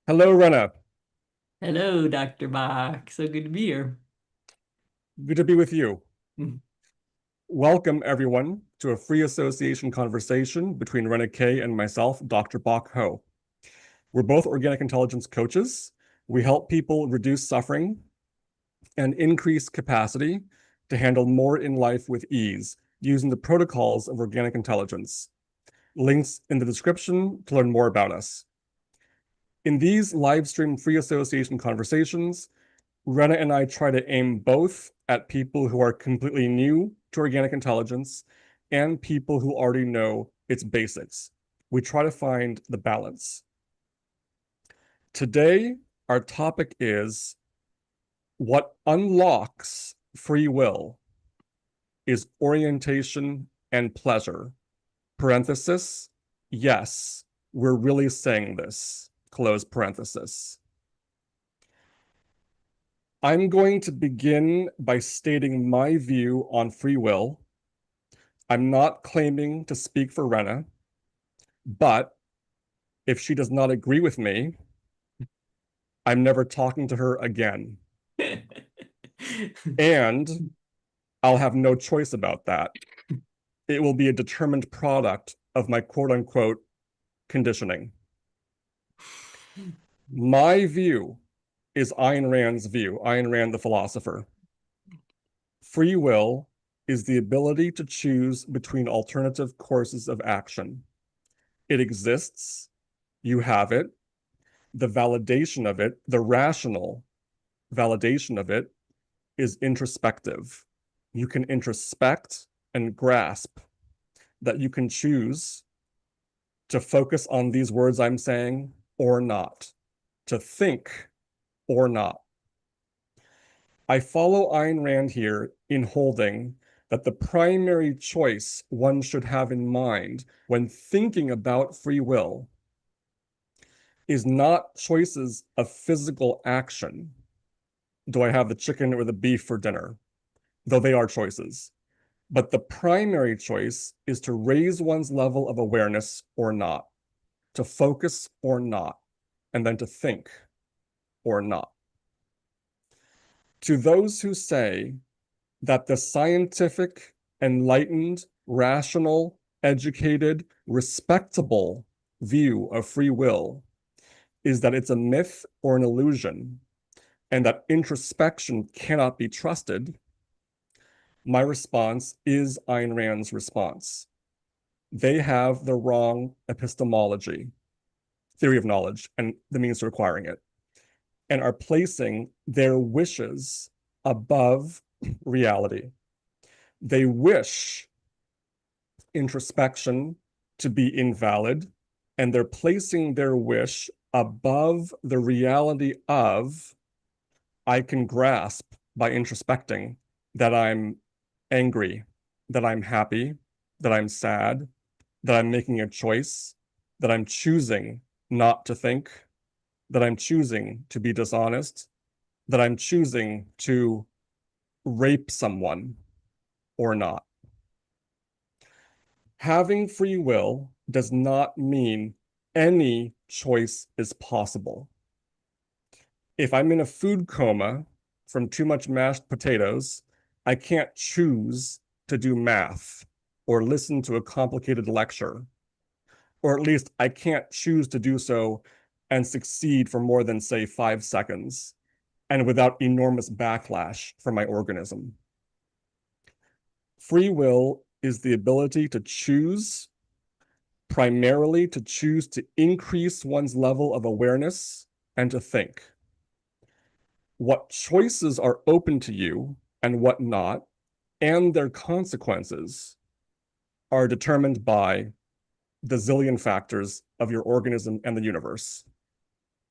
Hello, Rena. Hello, Dr. Bach. So good to be here. Good to be with you. Mm. Welcome, everyone, to a free association conversation between Rena K and myself, Dr. Bach Ho. We're both organic intelligence coaches. We help people reduce suffering and increase capacity to handle more in life with ease using the protocols of organic intelligence. Links in the description to learn more about us. In these live stream free association conversations, Rena and I try to aim both at people who are completely new to organic intelligence and people who already know its basics. We try to find the balance. Today, our topic is what unlocks free will is orientation and pleasure. Parenthesis, yes, we're really saying this. Close parenthesis. I'm going to begin by stating my view on free will. I'm not claiming to speak for Rena, but if she does not agree with me, I'm never talking to her again. And I'll have no choice about that. It will be a determined product of my quote unquote conditioning. My view is Ayn Rand's view, Ayn Rand, the philosopher. Free will is the ability to choose between alternative courses of action. It exists, you have it. The validation of it, the rational validation of it, is introspective. You can introspect and grasp that you can choose to focus on these words I'm saying or not, to think or not. I follow Ayn Rand here in holding that the primary choice one should have in mind when thinking about free will is not choices of physical action. Do I have the chicken or the beef for dinner? Though they are choices. But the primary choice is to raise one's level of awareness or not, to focus or not, and then to think or not. To those who say that the scientific, enlightened, rational, educated, respectable view of free will is that it's a myth or an illusion, and that introspection cannot be trusted, my response is Ayn Rand's response. They have the wrong epistemology, theory of knowledge, and the means to acquiring it, and are placing their wishes above reality. They wish introspection to be invalid, and they're placing their wish above the reality of I can grasp by introspecting that I'm angry, that I'm happy, that I'm sad, that I'm making a choice, that I'm choosing not to think, that I'm choosing to be dishonest, that I'm choosing to rape someone or not. Having free will does not mean any choice is possible. If I'm in a food coma from too much mashed potatoes, I can't choose to do math or listen to a complicated lecture, or at least I can't choose to do so and succeed for more than, say, 5 seconds and without enormous backlash from my organism. Free will is the ability to choose, primarily to choose to increase one's level of awareness and to think. What choices are open to you and what not, and their consequences are determined by the zillion factors of your organism and the universe.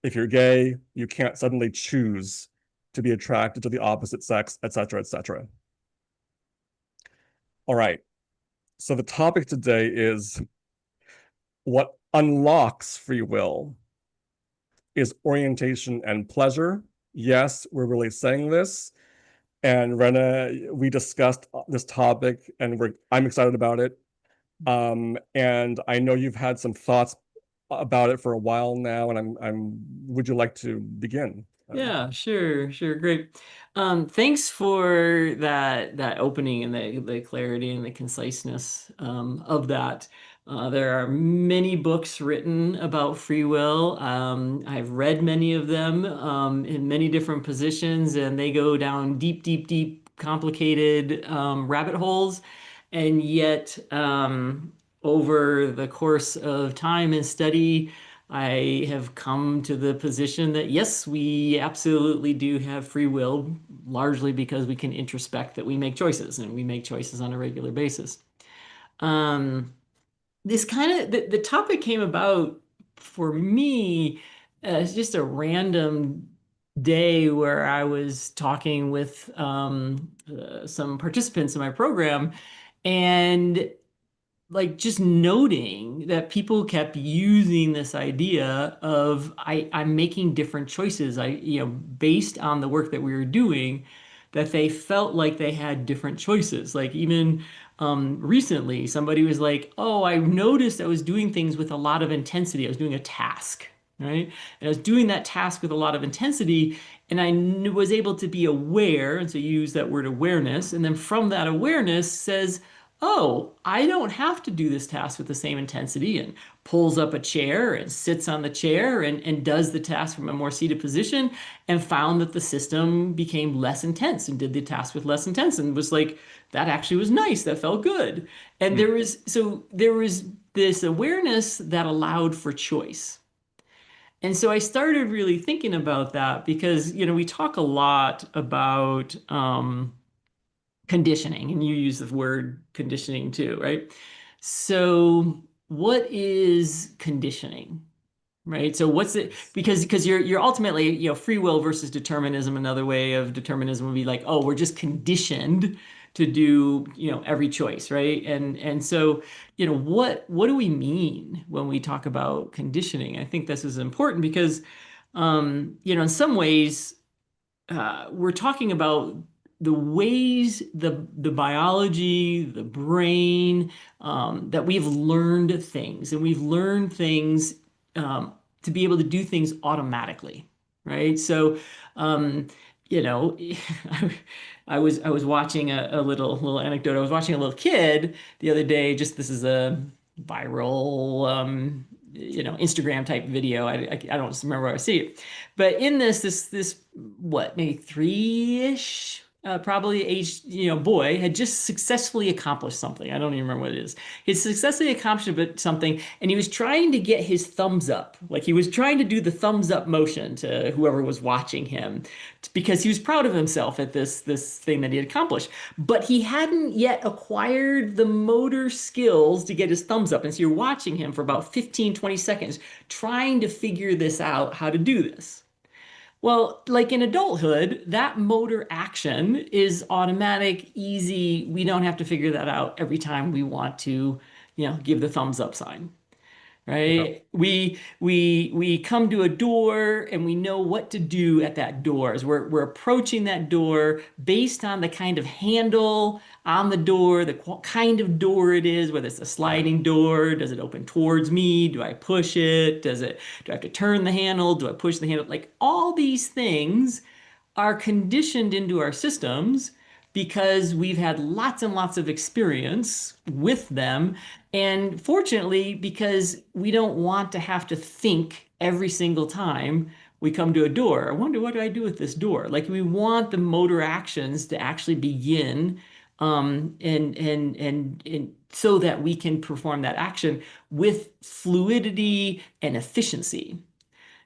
If you're gay, you can't suddenly choose to be attracted to the opposite sex, etc., etc. All right. So the topic today is what unlocks free will is orientation and pleasure. Yes, we're really saying this. And Rena, we discussed this topic and I'm excited about it. And I know you've had some thoughts about it for a while now, and would you like to begin? Yeah, sure, sure, great. Thanks for that opening and the clarity and the conciseness of that. There are many books written about free will. I've read many of them in many different positions, and they go down deep, deep, deep, complicated rabbit holes. And yet, over the course of time and study, I have come to the position that yes, we absolutely do have free will, largely because we can introspect that we make choices and we make choices on a regular basis. Um, this kind of the topic came about for me as just a random day where I was talking with some participants in my program, and like just noting that people kept using this idea of I'm making different choices. Based on the work that we were doing, that they felt like they had different choices. Like even recently, somebody was like, "Oh, I noticed I was doing things with a lot of intensity. I was doing a task, right? And I was doing that task with a lot of intensity, and was able to be aware." And so you use that word awareness, and then from that awareness says, "Oh, I don't have to do this task with the same intensity," and pulls up a chair and sits on the chair and does the task from a more seated position, and found that the system became less intense and did the task with less intense and was like, that actually was nice. That felt good. And Hmm. there was this awareness that allowed for choice. And so I started really thinking about that because, we talk a lot about conditioning, and you use the word conditioning too, right? So, what is conditioning? Right. So what's it? Because you're ultimately, free will versus determinism. Another way of determinism would be like, oh, we're just conditioned to do, every choice, right? And so, what do we mean when we talk about conditioning? I think this is important because, in some ways, we're talking about the ways the biology, the brain, that we've learned things, and we've learned things to be able to do things automatically, right? So, um, you know, I was watching a little anecdote. I was watching a little kid the other day. Just this is a viral, Instagram type video. I don't remember where I see it, but in this what, maybe three-ish, probably aged, boy had just successfully accomplished something. I don't even remember what it is. He successfully accomplished something, and he was trying to get his thumbs up. Like he was trying to do the thumbs up motion to whoever was watching him, because he was proud of himself at this thing that he had accomplished. But he hadn't yet acquired the motor skills to get his thumbs up. And so you're watching him for about 15, 20 seconds trying to figure this out, how to do this. Well, like in adulthood, that motor action is automatic, easy. We don't have to figure that out every time we want to, give the thumbs up sign, Okay. right? We come to a door and we know what to do at that door. As we're approaching that door based on the kind of handle on the door, the kind of door it is, whether it's a sliding door, does it open towards me? Do I push it? Do I have to turn the handle? Do I push the handle? Like all these things are conditioned into our systems because we've had lots and lots of experience with them. And fortunately, because we don't want to have to think every single time we come to a door, I wonder, what do I do with this door? Like we want the motor actions to actually begin, and so that we can perform that action with fluidity and efficiency.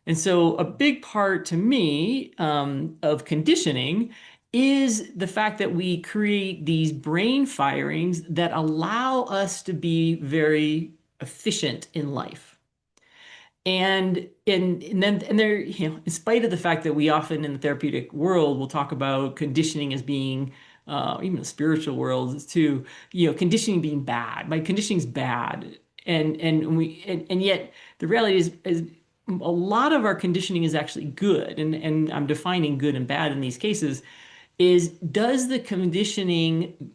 And so, a big part to me of conditioning is the fact that we create these brain firings that allow us to be very efficient in life. And there, in spite of the fact that we often in the therapeutic world will talk about conditioning as being, even the spiritual world too, conditioning being bad. My conditioning's bad, and yet the reality is a lot of our conditioning is actually good, and I'm defining good and bad in these cases. Is does the conditioning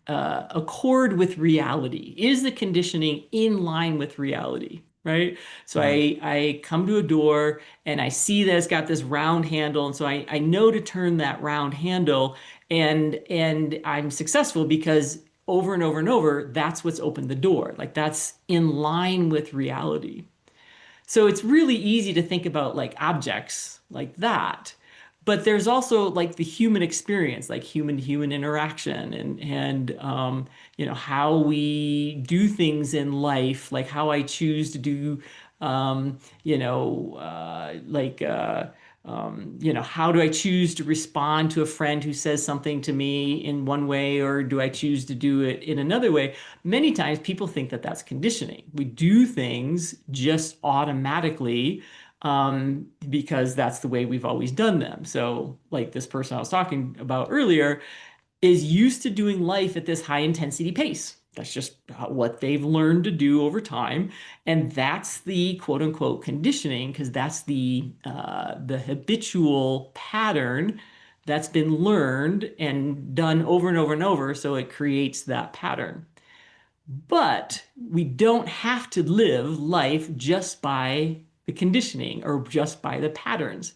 accord with reality? Is the conditioning in line with reality? right? So Mhm. I come to a door and I see that it's got this round handle, and so I know to turn that round handle, and I'm successful because over and over and over, that's what's opened the door. Like that's in line with reality. So it's really easy to think about like objects like that. But there's also like the human experience, like human to human interaction and you know how we do things in life, like how I choose to do you know you know, how do I choose to respond to a friend who says something to me in one way, or do I choose to do it in another way? Many times people think that that's conditioning. We do things just automatically because that's the way we've always done them. So, like this person I was talking about earlier, is used to doing life at this high intensity pace. That's just what they've learned to do over time. And that's the quote unquote conditioning, because that's the habitual pattern that's been learned and done over and over and over. So it creates that pattern. But we don't have to live life just by the conditioning or just by the patterns.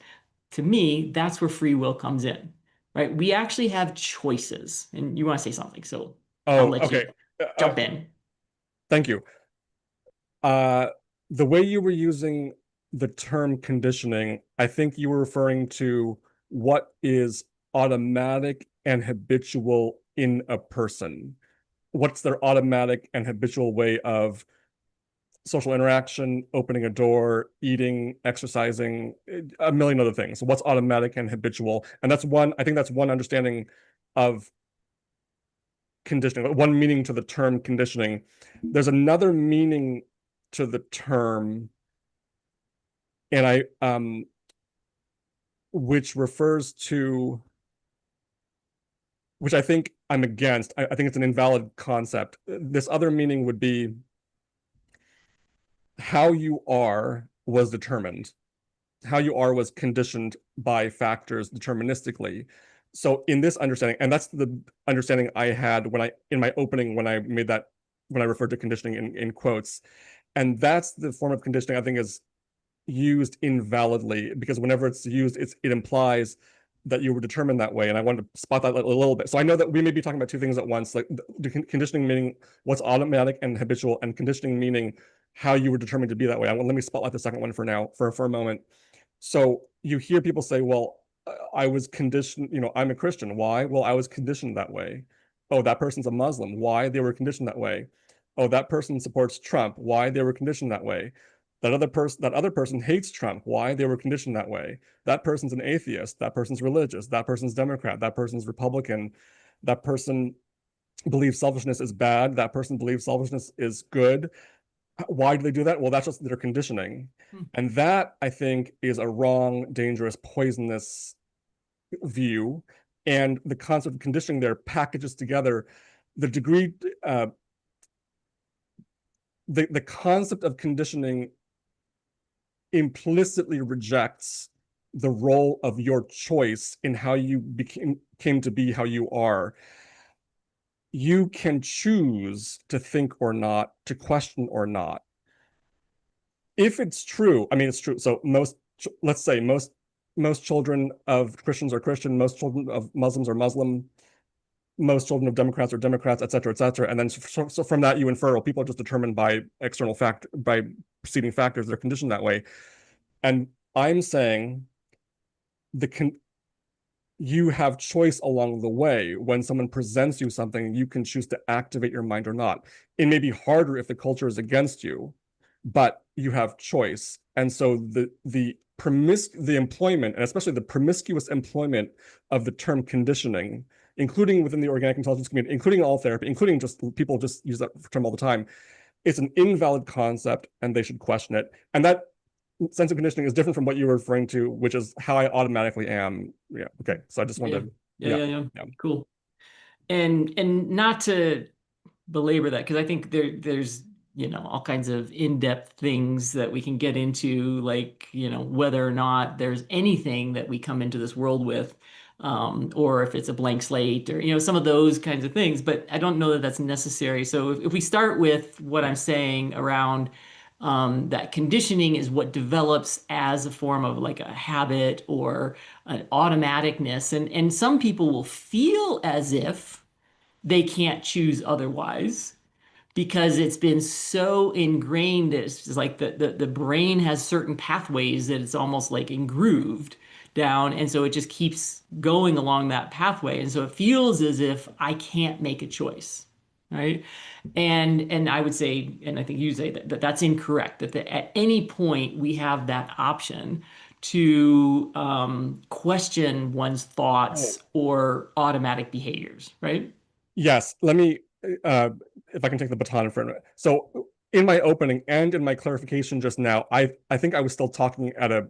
To me, that's where free will comes in, right? We actually have choices. And you want to say something, so I'll Oh, let you okay. Uh, uh, jump in. Thank you. Uh, the way you were using the term conditioning, I think you were referring to what is automatic and habitual in a person. What's their automatic and habitual way of social interaction, opening a door, eating, exercising, a million other things. What's automatic and habitual? And that's one, I think that's one understanding of conditioning, one meaning to the term conditioning. There's another meaning to the term, and which refers to, which I think I'm against. I think it's an invalid concept. This other meaning would be how you are was determined. How you are was conditioned by factors deterministically. So in this understanding, and that's the understanding I had when I in my opening when I made that when I referred to conditioning in quotes, and that's the form of conditioning I think is used invalidly because whenever it's used, it implies that you were determined that way. And I wanted to spot that a little bit. So I know that we may be talking about two things at once, like the conditioning meaning what's automatic and habitual, and conditioning meaning how you were determined to be that way. Let me spotlight the second one for now, for a moment. So you hear people say, well, I was conditioned, I'm a Christian. Why? Well, I was conditioned that way. Oh, that person's a Muslim. Why? They were conditioned that way. Oh, that person supports Trump. Why? They were conditioned that way. That other person hates Trump. Why? They were conditioned that way. That person's an atheist. That person's religious. That person's Democrat. That person's Republican. That person believes selfishness is bad. That person believes selfishness is good. Why do they do that? Well, that's just their conditioning. Hmm. And that, I think, is a wrong, dangerous, poisonous view. And the concept of conditioning there packages together the degree, the concept of conditioning implicitly rejects the role of your choice in how you came to be how you are. You can choose to think or not, to question or not. If it's true, I mean, it's true. So let's say most children of Christians are Christian, most children of Muslims are Muslim, most children of Democrats are Democrats, et cetera, et cetera. And then so from that you infer, well, people are just determined by by preceding factors. They're conditioned that way. And I'm saying the con you have choice along the way. When someone presents you something, you can choose to activate your mind or not. It may be harder if the culture is against you, but you have choice. And so the employment, and especially the promiscuous employment of the term conditioning, including within the organic intelligence community, including all therapy, including just people just use that term all the time, it's an invalid concept and they should question it. And that sense of conditioning is different from what you were referring to, which is how I automatically am. Yeah. Okay. So I just Yeah, wanted to, yeah, yeah. yeah, yeah. Yeah. Cool. And not to belabor that, because I think there's you know all kinds of in-depth things that we can get into, like you know whether or not there's anything that we come into this world with, or if it's a blank slate, or you know some of those kinds of things. But I don't know that that's necessary. So if we start with what I'm saying around that conditioning is what develops as a form of like a habit or an automaticness. And some people will feel as if they can't choose otherwise because it's been so ingrained. It's just like the brain has certain pathways that it's almost like engrooved down. And so it just keeps going along that pathway. And so it feels as if I can't make a choice. Right. And I would say, and I think you say that, that's incorrect, that at any point we have that option to question one's Oh, thoughts or automatic behaviors, right? yes. Let me, uh, if I can take the baton for a minute. So in my opening and in my clarification just now, I think I was still talking at a,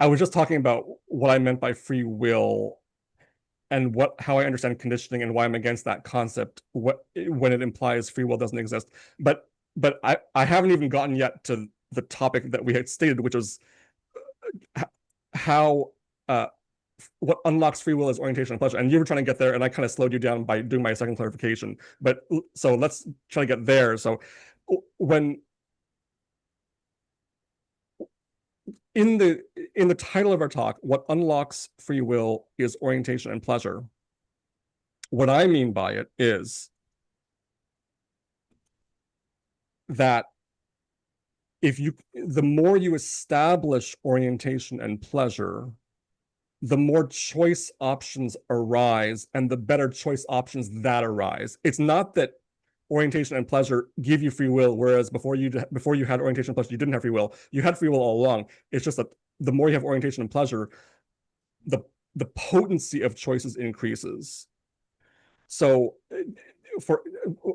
I was just talking about what I meant by free will and what how I understand conditioning and why I'm against that concept when it implies free will doesn't exist. But I haven't even gotten yet to the topic that we had stated, which was how uh, what unlocks free will is orientation and pleasure. And you were trying to get there, and I kind of slowed you down by doing my second clarification. But so let's try to get there. So when in the in the title of our talk, what unlocks free will is orientation and pleasure. What I mean by it is that if you the more you establish orientation and pleasure, the more choice options arise and the better choice options that arise. It's not that orientation and pleasure give you free will, whereas before you had orientation and pleasure, you didn't have free will. You had free will all along. It's just that the more you have orientation and pleasure, the the potency of choices increases. So for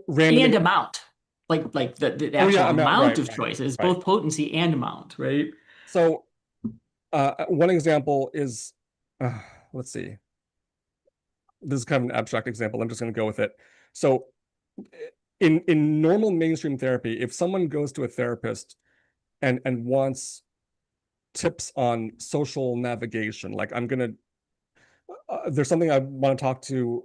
random, And amount, like the oh actual yeah, amount, amount right, of right, choices, right. both potency and amount, right? So one example is, uh, let's see, this is kind of an abstract example. I'm just going to go with it. So in normal mainstream therapy, if someone goes to a therapist and wants tips on social navigation, like I'm going to there's something I want to talk to,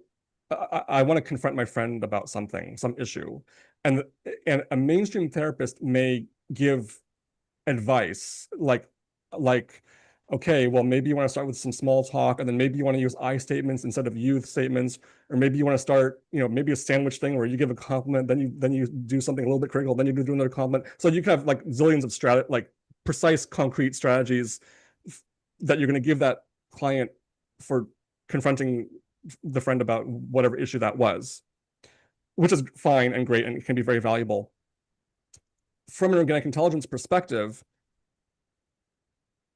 I want to confront my friend about something, some issue, and and a mainstream therapist may give advice like okay, well maybe you want to start with some small talk, and then maybe you want to use I statements instead of you statements, or maybe you want to start, maybe a sandwich thing where you give a compliment, then you do something a little bit critical, then you do another compliment. So you can have like zillions of like precise concrete strategies that you're going to give that client for confronting the friend about whatever issue that was, which is fine and great and it can be very valuable. From an organic intelligence perspective,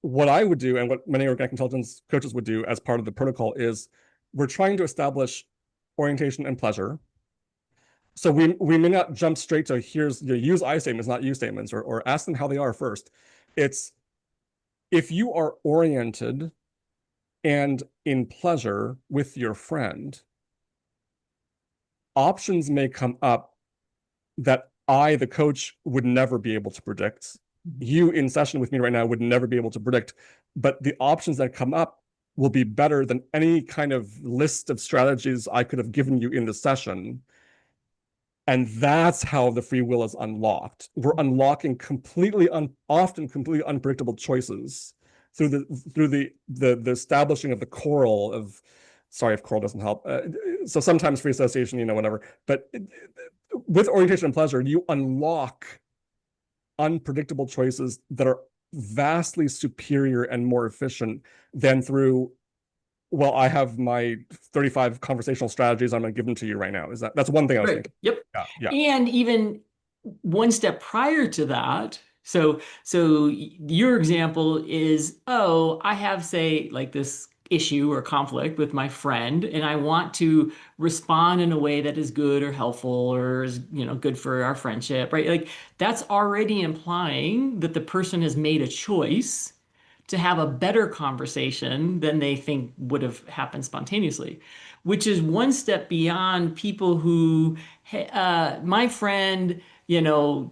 what I would do and what many organic intelligence coaches would do as part of the protocol is we're trying to establish orientation and pleasure. So we may not jump straight to here's use I statements, not you statements, or ask them how they are first. It's if you are oriented and in pleasure with your friend, options may come up that I, the coach, would never be able to predict. You in session with me right now would never be able to predict, but the options that come up will be better than any kind of list of strategies I could have given you in the session. And that's how the free will is unlocked. We're unlocking often completely unpredictable choices through the establishing of the choral of, sorry if choral doesn't help. So sometimes free association, whatever. But with orientation and pleasure, you unlock unpredictable choices that are vastly superior and more efficient than through, well, I have my 35 conversational strategies. I'm going to give them to you right now. That's one thing I was Right. thinking. Yep. Yeah, yeah. And even one step prior to that, so your example is, oh, I have, say, like this issue or conflict with my friend, and I want to respond in a way that is good or helpful or is, good for our friendship, right? Like that's already implying that the person has made a choice to have a better conversation than they think would have happened spontaneously, which is one step beyond people who, hey, my friend,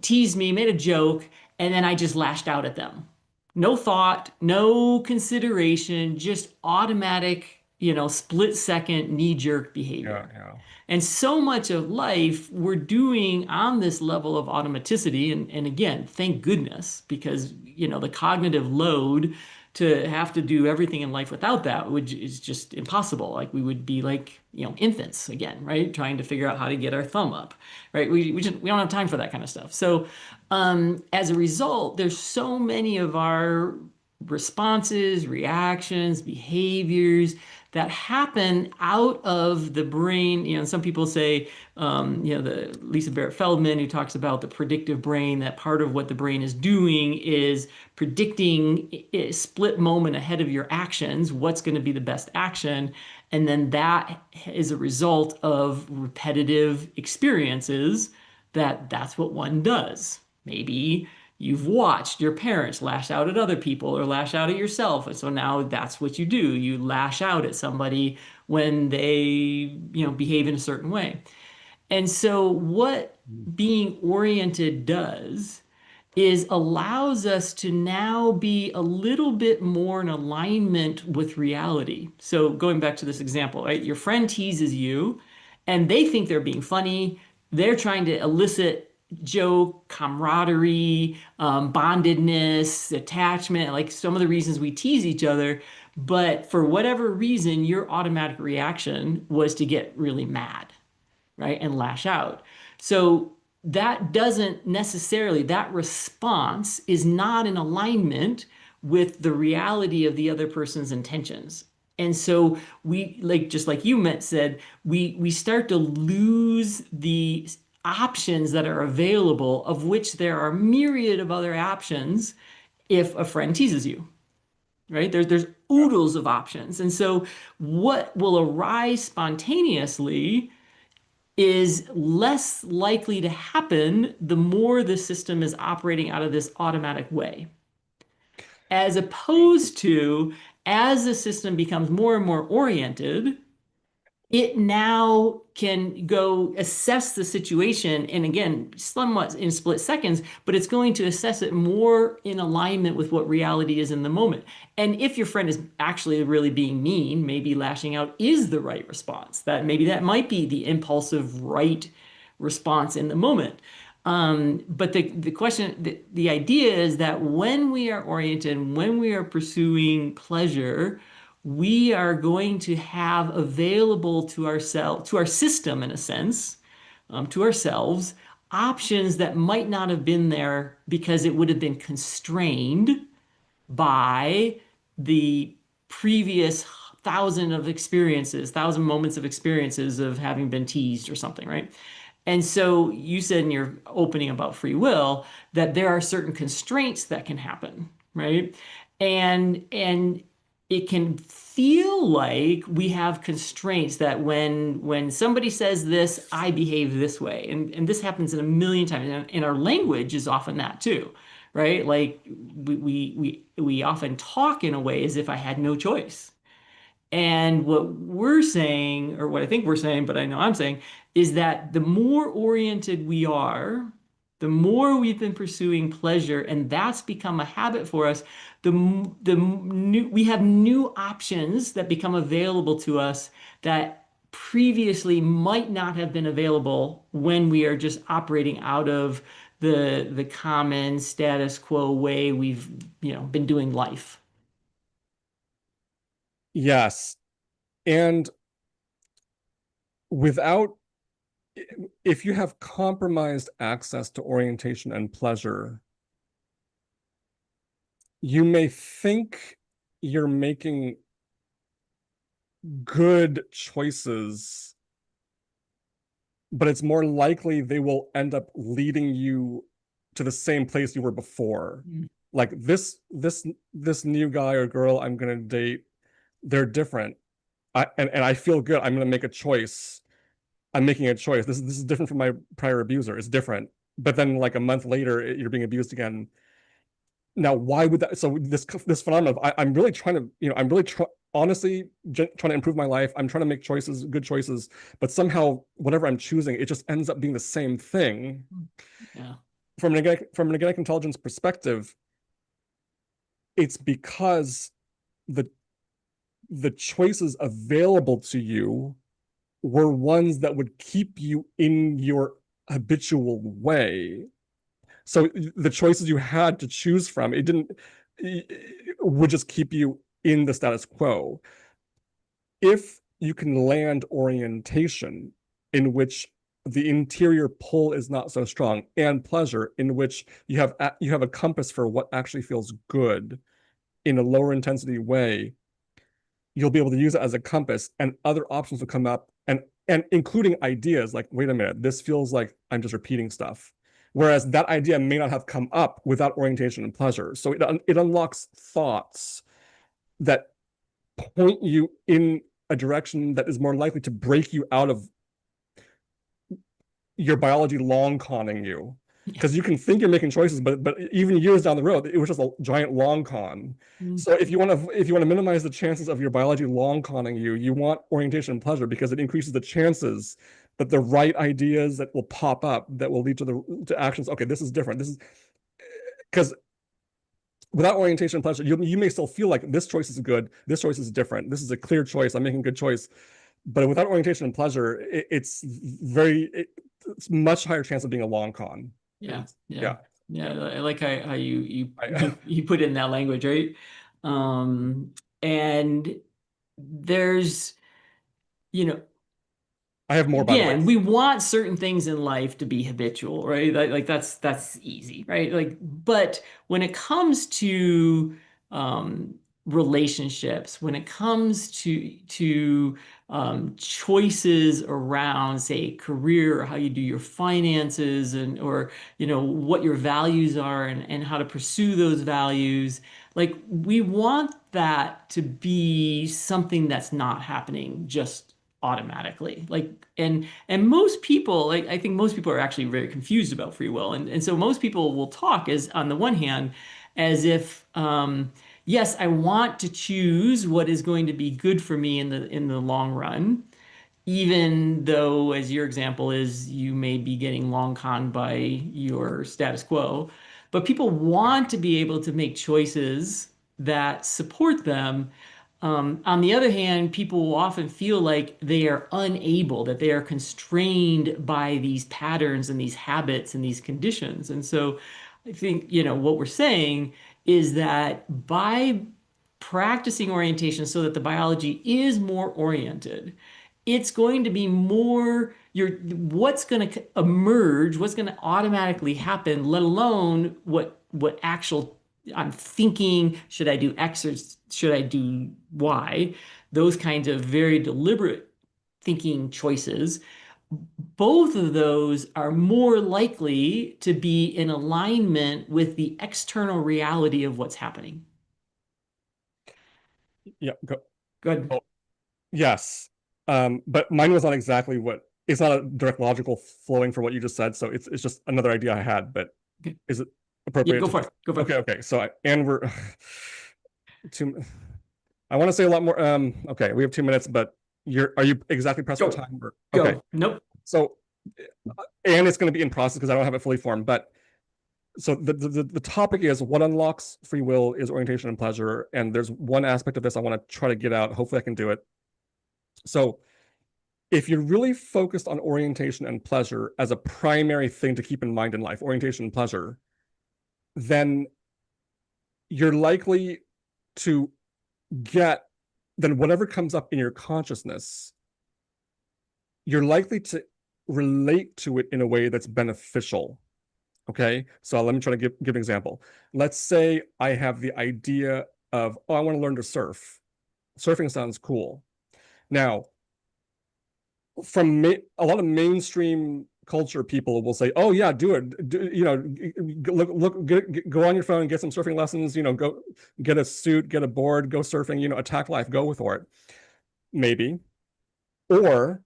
teased me, made a joke, and then I just lashed out at them. No thought, no consideration, just automatic, split second knee jerk Yeah, behavior. yeah. And so much of life we're doing on this level of automaticity. And again, thank goodness, because, the cognitive load to have to do everything in life without that, which is just impossible. Like we would be like, infants again, right? Trying to figure out how to get our thumb up, right? We don't have time for that kind of stuff. So, as a result, there's so many of our responses, reactions, behaviors that happen out of the brain. Some people say, the Lisa Barrett Feldman, who talks about the predictive brain, that part of what the brain is doing is predicting a split moment ahead of your actions, what's going to be the best action. And then that is a result of repetitive experiences that's what one does. Maybe you've watched your parents lash out at other people or lash out at yourself. And so now that's what you do. You lash out at somebody when they, behave in a certain way. And so what Mm. being oriented does is allows us to now be a little bit more in alignment with reality. So going back to this example, right? Your friend teases you and they think they're being funny. They're trying to elicit joke, camaraderie, bondedness, attachment, like some of the reasons we tease each other. But for whatever reason, your automatic reaction was to get really mad, right? And lash out. So that doesn't necessarily, that response is not in alignment with the reality of the other person's intentions. And so we like just like you met said, we start to lose the options that are available, of which there are myriad of other options if a friend teases you, right? There's oodles of options. And so what will arise spontaneously is less likely to happen the more the system is operating out of this automatic way. As opposed to, as the system becomes more and more oriented, it now can go assess the situation. And again, somewhat in split seconds, but it's going to assess it more in alignment with what reality is in the moment. And if your friend is actually really being mean, maybe lashing out is the right response. That maybe that might be the impulsive right response in the moment. But the question, the idea is that when we are oriented, when we are pursuing pleasure, we are going to have available to ourselves, to our system in a sense, to ourselves, options that might not have been there because it would have been constrained by the previous thousand moments of experiences of having been teased or something, right? And so you said in your opening about free will that there are certain constraints that can happen, right? And it can feel like we have constraints that when somebody says this, I behave this way. And this happens in a million times. And our language is often that too, right? Like we often talk in a way as if I had no choice. And what we're saying, or what I think we're saying, but I know I'm saying, is that the more oriented we are, the more we've been pursuing pleasure, and that's become a habit for us, we have new options that become available to us that previously might not have been available when we are just operating out of the common status quo way we've, been doing life. Yes. And without, if you have compromised access to orientation and pleasure, you may think you're making good choices, but it's more likely they will end up leading you to the same place you were before. Mm. Like this new guy or girl I'm gonna date, they're different. And I feel good. I'm gonna make a choice. I'm making a choice. This is different from my prior abuser. It's different. But then like a month later, you're being abused again. Now, why would that? So this phenomenon of I'm really trying to, I'm really honestly trying to improve my life. I'm trying to make choices, good choices, but somehow whatever I'm choosing, it just ends up being the same thing. Yeah. From an organic intelligence perspective, it's because the the choices available to you were ones that would keep you in your habitual way. So the choices you had to choose from, it would just keep you in the status quo. If you can land orientation in which the interior pull is not so strong, and pleasure in which you have a compass for what actually feels good in a lower intensity way, you'll be able to use it as a compass, and other options will come up, and including ideas like, wait a minute, this feels like I'm just repeating stuff. Whereas that idea may not have come up without orientation and pleasure. So it unlocks thoughts that point you in a direction that is more likely to break you out of your biology long conning you. Yeah. Because you can think you're making choices, but even years down the road, it was just a giant long con. Mm. So if you want to minimize the chances of your biology long conning you, you want orientation and pleasure because it increases the chances that the right ideas that will pop up that will lead to actions. Okay, this is different. This is because without orientation and pleasure, you may still feel like this choice is good, this choice is different, this is a clear choice, I'm making a good choice. But without orientation and pleasure, it's much higher chance of being a long con. Yeah, yeah, Yeah. yeah. I like how I, you put it in that language, right? And there's, you know, I have more, by the way. again, we want certain things in life to be habitual, right? Like that's easy, right? Like, but when it comes to um, relationships, when it comes to choices around, say, career or how you do your finances, and or what your values are, and how to pursue those values, like we want that to be something that's not happening just automatically. Like, and most people, like, I think most people are actually very confused about free will, and so most people will talk as, on the one hand, as if yes, I want to choose what is going to be good for me in the long run, even though, as your example is, you may be getting long con by your status quo. But people want to be able to make choices that support them. On the other hand, people will often feel like they are unable, that they are constrained by these patterns and these habits and these conditions. And so I think, what we're saying is that by practicing orientation so that the biology is more oriented, it's going to be more what's going to emerge, what's going to automatically happen, let alone what actual I'm thinking, should I do X or should I do Y? Those kinds of very deliberate thinking choices, both of those are more likely to be in alignment with the external reality of what's happening. Yeah, go. Good. Oh, yes. But mine was not exactly what, it's not a direct logical flowing for what you just said. So it's just another idea I had, but Okay. is it Yeah, appropriate go to for just, it. Go for it. okay, okay. So and we're two, I want to say a lot more. Okay, we have 2 minutes, but are you exactly pressed for Go. time? Okay. Go. Nope. So, and it's going to be in process because I don't have it fully formed, but so the topic is what unlocks free will is orientation and pleasure. And there's one aspect of this I want to try to get out. Hopefully I can do it. So if you're really focused on orientation and pleasure as a primary thing to keep in mind in life, orientation and pleasure, then you're likely to get, then whatever comes up in your consciousness, you're likely to relate to it in a way that's beneficial. Okay, so let me try to give an example. Let's say I have the idea of, oh, I want to learn to surf. Surfing sounds cool. Now, a lot of mainstream culture people will say, oh yeah, do it. Go on your phone and get some surfing lessons. Go get a suit, get a board, go surfing. Attack life, go for it. Maybe, or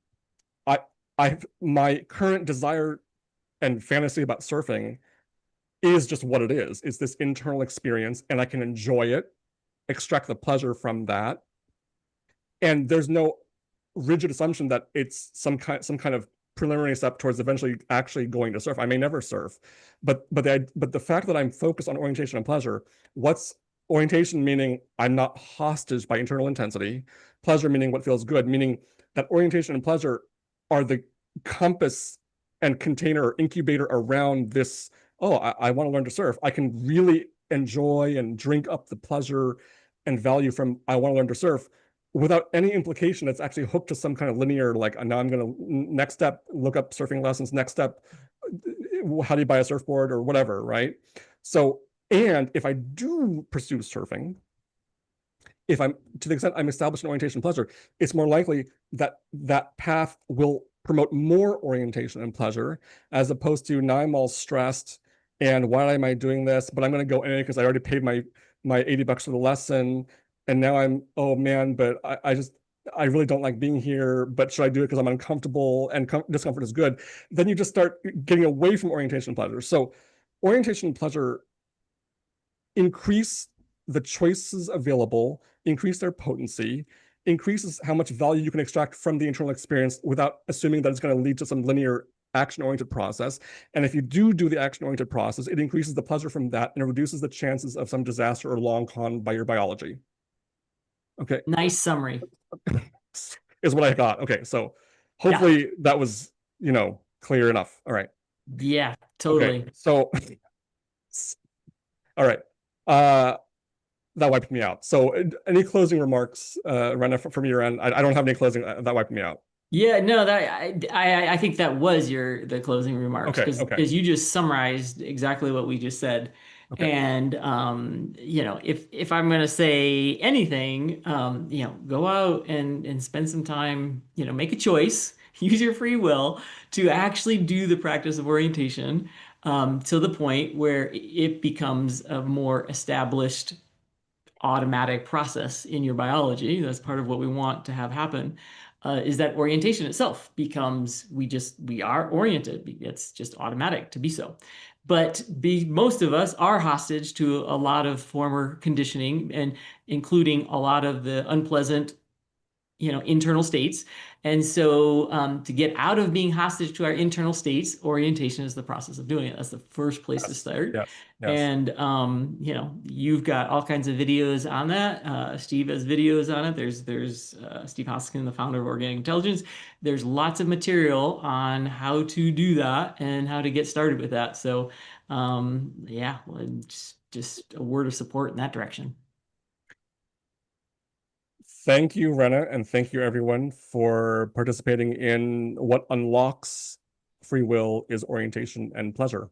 I my current desire and fantasy about surfing is just what it is. It's this internal experience, and I can enjoy it, extract the pleasure from that. And there's no rigid assumption that it's some kind of preliminary step towards eventually actually going to surf. I may never surf, but the fact that I'm focused on orientation and pleasure, what's Orientation meaning I'm not hostage by internal intensity. Pleasure meaning what feels good, meaning that orientation and pleasure are the compass and container or incubator around this. Oh, I want to learn to surf. I can really enjoy and drink up the pleasure and value from I want to learn to surf without any implication that's actually hooked to some kind of linear, like now I'm going to next step, look up surfing lessons, next step, how do you buy a surfboard or whatever, right? So, and if I do pursue surfing, if I'm to the extent I'm establishing orientation pleasure, it's more likely that that path will promote more orientation and pleasure as opposed to now I'm all stressed and why am I doing this? But I'm going to go anyway because I already paid my $80 for the lesson, and now I'm oh man, but I just I really don't like being here, but should I do it because I'm uncomfortable and discomfort is good? Then you just start getting away from orientation and pleasure. So orientation and pleasure increase the choices available, increase their potency, increases how much value you can extract from the internal experience without assuming that it's going to lead to some linear action-oriented process. And if you do the action-oriented process, it increases the pleasure from that and it reduces the chances of some disaster or long con by your biology. Okay, Nice summary. is what I got. Okay, so Yeah. hopefully that was, clear enough. All right. Yeah, Okay, totally. so all right. Uh, that wiped me out. So, any closing remarks, Rena, from your end? I don't have any closing. That wiped me out. Yeah, no, that I think that was the closing remarks Okay, okay, because you just summarized exactly what we just said. okay. And if I'm gonna say anything, go out and spend some time, make a choice, use your free will to actually do the practice of orientation to the point where it becomes a more established automatic process in your biology. That's part of what we want to have happen. Is that orientation itself becomes we are oriented. It's just automatic to be so. But most of us are hostage to a lot of former conditioning and including a lot of the unpleasant internal states. And so to get out of being hostage to our internal states, orientation is the process of doing it. That's the first place to Yes, start. yes, yes. And you've got all kinds of videos on that. Steve has videos on it. There's Steve Hoskinson, the founder of Organic Intelligence. There's lots of material on how to do that and how to get started with that. So yeah, well, just a word of support in that direction. Thank you, Rena, and thank you, everyone, for participating in what unlocks free will is orientation and pleasure.